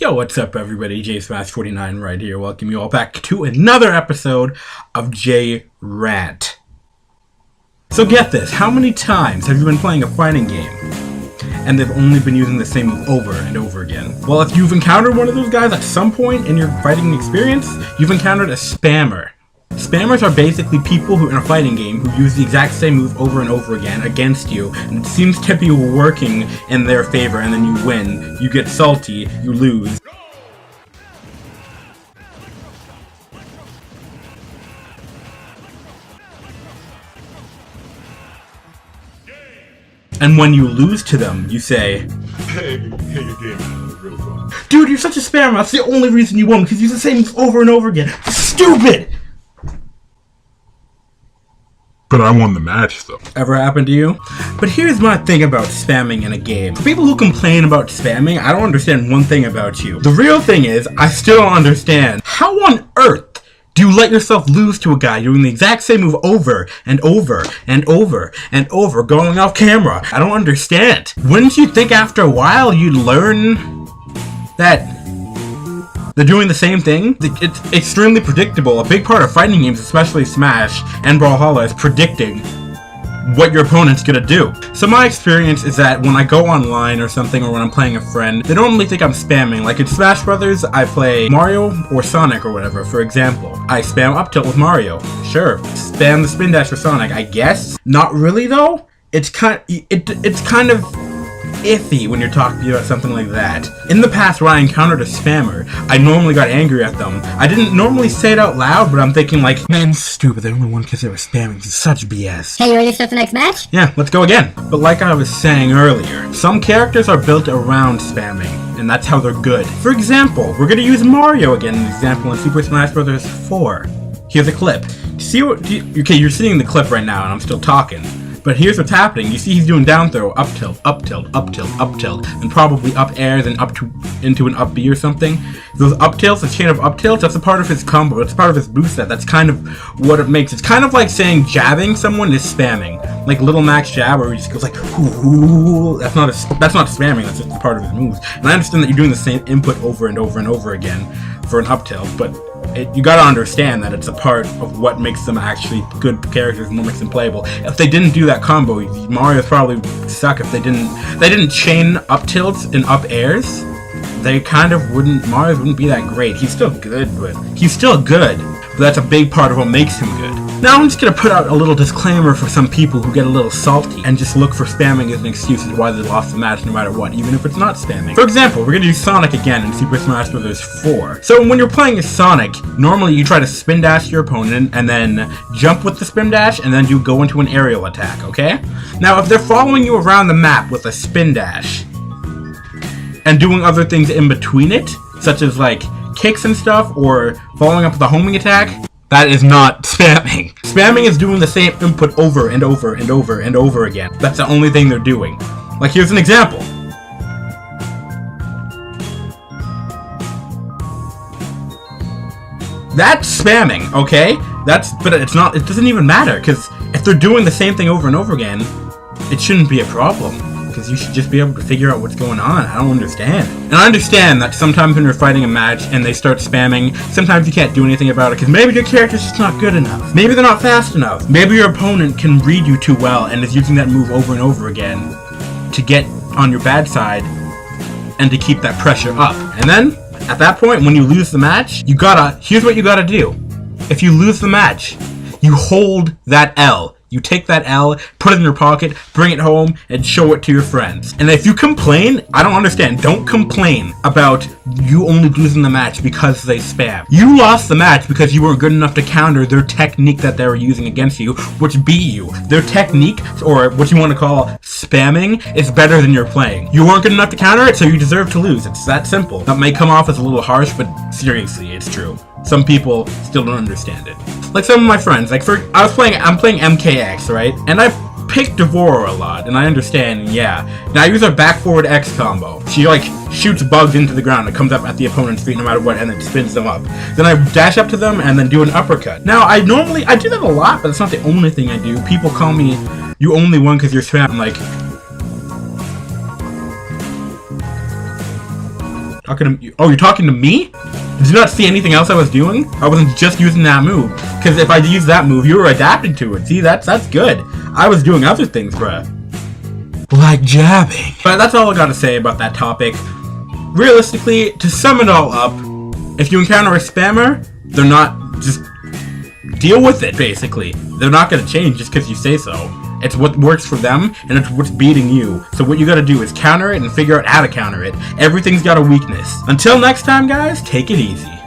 Yo, what's up everybody? J-Rant right here. Welcome you all back to another episode of J-Rant. So get this, how many times have you been playing a fighting game and they've only been using the same move over and over again? Well, if you've encountered one of those guys at some point in your fighting experience, you've encountered a spammer. Spammers are basically people who in a fighting game who use the exact same move over and over again against you, and it seems to be working in their favor, and then you win, you get salty, you lose. And when you lose to them, you say, Hey, your game was really fun. Dude, you're such a spammer, that's the only reason you won, because you use the same move over and over again. Stupid! But I won the match, though. Ever happened to you? But here's my thing about spamming in a game. For people who complain about spamming, I don't understand one thing about you. The real thing is, I still don't understand. How on earth do you let yourself lose to a guy doing the exact same move over and over and over and over, going off camera? I don't understand. Wouldn't you think after a while you'd learn that they're doing the same thing? It's extremely predictable. A big part of fighting games, especially Smash and Brawlhalla, is predicting what your opponent's gonna do. So my experience is that when I go online or something, or when I'm playing a friend, they don't really think I'm spamming. Like in Smash Brothers, I play Mario or Sonic or whatever. For example, I spam up tilt with Mario. Sure. Spam the spin dash for Sonic, I guess. Not really though. It's kind of iffy when you're talking about something like that. In the past, when I encountered a spammer, I normally got angry at them. I didn't normally say it out loud, but I'm thinking like, man, stupid, they only won because they were spamming. It's such BS. Hey, you ready to start the next match? Yeah, let's go again. But like I was saying earlier, some characters are built around spamming, and that's how they're good. For example, we're gonna use Mario again as an example in Super Smash Bros. 4. Here's a clip. Okay, you're seeing the clip right now, and I'm still talking. But here's what's happening. You see he's doing down throw, up tilt, up tilt, up tilt, up tilt, and probably up airs and into an up B or something. Those up tilts, the chain of up tilts, that's a part of his combo. It's part of his boost set. That's kind of what it makes. It's kind of like saying jabbing someone is spamming. Like Little Mac's jab where he just goes like, ooh. That's not spamming, that's just part of his moves. And I understand that you're doing the same input over and over and over again for an up tilt, but you gotta understand that it's a part of what makes them actually good characters and what makes them playable. If they didn't do that combo, Mario's probably suck. If they didn't chain up tilts and up airs, Mario's wouldn't be that great. He's still good, but that's a big part of what makes him good. Now I'm just gonna put out a little disclaimer for some people who get a little salty and just look for spamming as an excuse as why they lost the match no matter what, even if it's not spamming. For example, we're gonna use Sonic again in Super Smash Bros. 4. So when you're playing as Sonic, normally you try to spin dash your opponent and then jump with the spin dash and then you go into an aerial attack, okay? Now if they're following you around the map with a spin dash and doing other things in between it, such as like kicks and stuff or following up with a homing attack, that is not spamming. Spamming is doing the same input over and over and over and over again. That's the only thing they're doing. Like here's an example. That's spamming, okay? But it doesn't even matter, because if they're doing the same thing over and over again, it shouldn't be a problem. Because you should just be able to figure out what's going on. I don't understand. And I understand that sometimes when you're fighting a match and they start spamming, sometimes you can't do anything about it because maybe your character's just not good enough. Maybe they're not fast enough. Maybe your opponent can read you too well and is using that move over and over again to get on your bad side and to keep that pressure up. And then, at that point, when you lose the match, here's what you gotta do. If you lose the match, you hold that L. You take that L, put it in your pocket, bring it home, and show it to your friends. And if you complain, I don't understand. Don't complain about you only losing the match because they spam. You lost the match because you weren't good enough to counter their technique that they were using against you, which beat you. Their technique, or what you want to call spamming, is better than your playing. You weren't good enough to counter it, so you deserve to lose. It's that simple. That may come off as a little harsh, but seriously, it's true. Some people still don't understand it. Like some of my friends, I'm playing MKX, right? And I pick Devora a lot, and I understand, yeah. Now I use her back forward X combo. She like shoots bugs into the ground. It comes up at the opponent's feet no matter what, and then spins them up. Then I dash up to them and then do an uppercut. Now I do that a lot, but it's not the only thing I do. People call me, you only won because you're spam. I'm like, Talking to you? Oh, you're talking to me? Did you not see anything else I was doing? I wasn't just using that move. Because if I used that move, you were adapting to it. See, that's good. I was doing other things, bruh. Like jabbing. But that's all I gotta say about that topic. Realistically, to sum it all up, if you encounter a spammer, they're not, just deal with it, basically. They're not gonna change just because you say so. It's what works for them, and it's what's beating you. So what you gotta do is counter it and figure out how to counter it. Everything's got a weakness. Until next time, guys, take it easy.